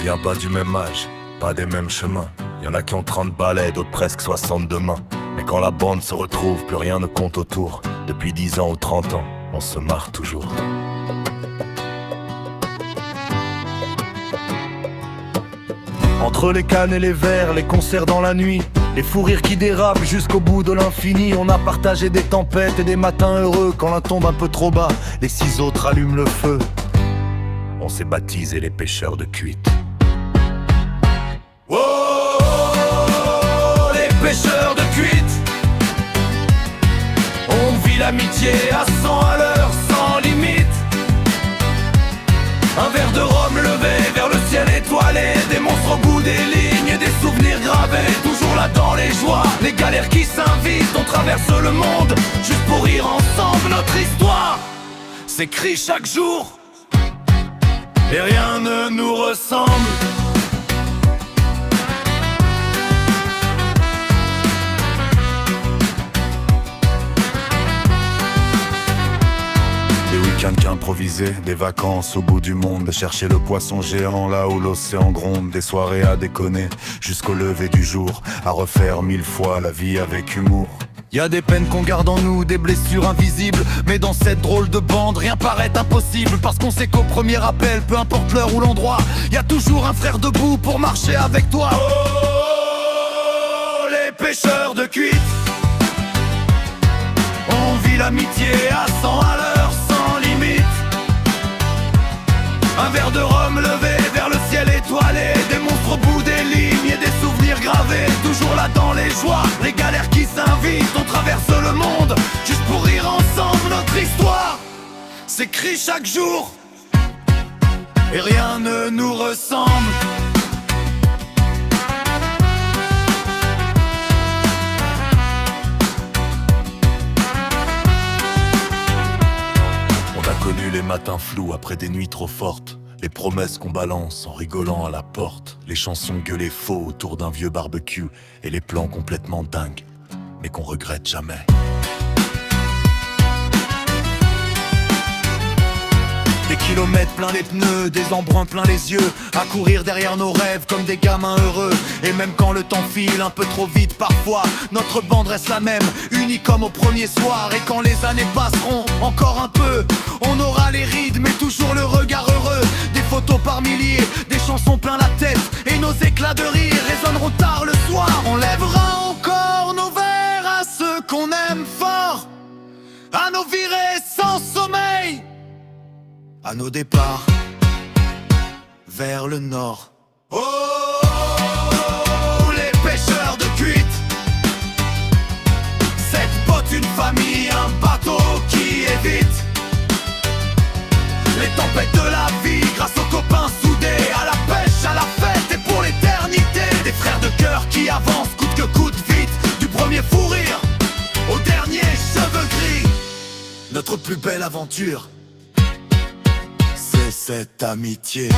vient pas du même âge, pas des mêmes chemins. Y'en a qui ont 30 balais, d'autres presque 62 mains. Mais quand la bande se retrouve, plus rien ne compte autour. Depuis 10 ans ou 30 ans, on se marre toujours. Entre les cannes et les verres, les concerts dans la nuit, les fous rires qui dérapent jusqu'au bout de l'infini. On a partagé des tempêtes et des matins heureux. Quand l'un tombe un peu trop bas, les 6 autres allument le feu. On s'est baptisé les pêcheurs de cuite. Oh, les pêcheurs de cuite. On vit l'amitié à 100 à l'heure, sans limite. Un verre de rhum levé vers le ciel étoilé, des monstres au bout des lignes, des souvenirs gravés. Toujours là dans les joies, les galères qui s'invitent. On traverse le monde, juste pour rire ensemble. Notre histoire s'écrit chaque jour, et rien ne nous ressemble. Des week-ends qu'improvisés, des vacances au bout du monde, de chercher le poisson géant là où l'océan gronde. Des soirées à déconner jusqu'au lever du jour, à refaire 1000 fois la vie avec humour. Y a des peines qu'on garde en nous, des blessures invisibles. Mais dans cette drôle de bande, rien paraît impossible. Parce qu'on sait qu'au premier appel, peu importe l'heure ou l'endroit, y a toujours un frère debout pour marcher avec toi. Oh, les pêcheurs de cuite. On vit l'amitié à 100 à l'heure, sans limite. Un verre de rhum levé vers le ciel étoilé, des monstres au bout des lignes et des souvenirs gravés. Toujours là dans les joies, les galères qui s'invitent. On traverse le monde, juste pour rire ensemble. Notre histoire s'écrit chaque jour, et rien ne nous ressemble. On a connu les matins flous après des nuits trop fortes, les promesses qu'on balance en rigolant à la porte, les chansons gueulées faux autour d'un vieux barbecue, et les plans complètement dingues, mais qu'on regrette jamais. Des kilomètres plein les pneus, des embruns plein les yeux, à courir derrière nos rêves comme des gamins heureux. Et même quand le temps file un peu trop vite parfois, notre bande reste la même, unie comme au premier soir. Et quand les années passeront encore un peu, on aura les rides mais toujours le regard heureux. Des photos par milliers, des chansons plein la tête, et nos éclats de rire résonneront tard le soir. On lèvera encore nos verres à ceux qu'on aime fort, à nos virées sans sommeil, à nos départs vers le nord. Oh, les pêcheurs de cuite. Cette botte, une famille, un bateau qui évite les tempêtes de la vie grâce aux copains soudés, à la pêche, à la fête et pour l'éternité. Des frères de cœur qui avancent coûte que coûte vite, du premier fou rire au dernier cheveux gris. Notre plus belle aventure, c'est cette amitié.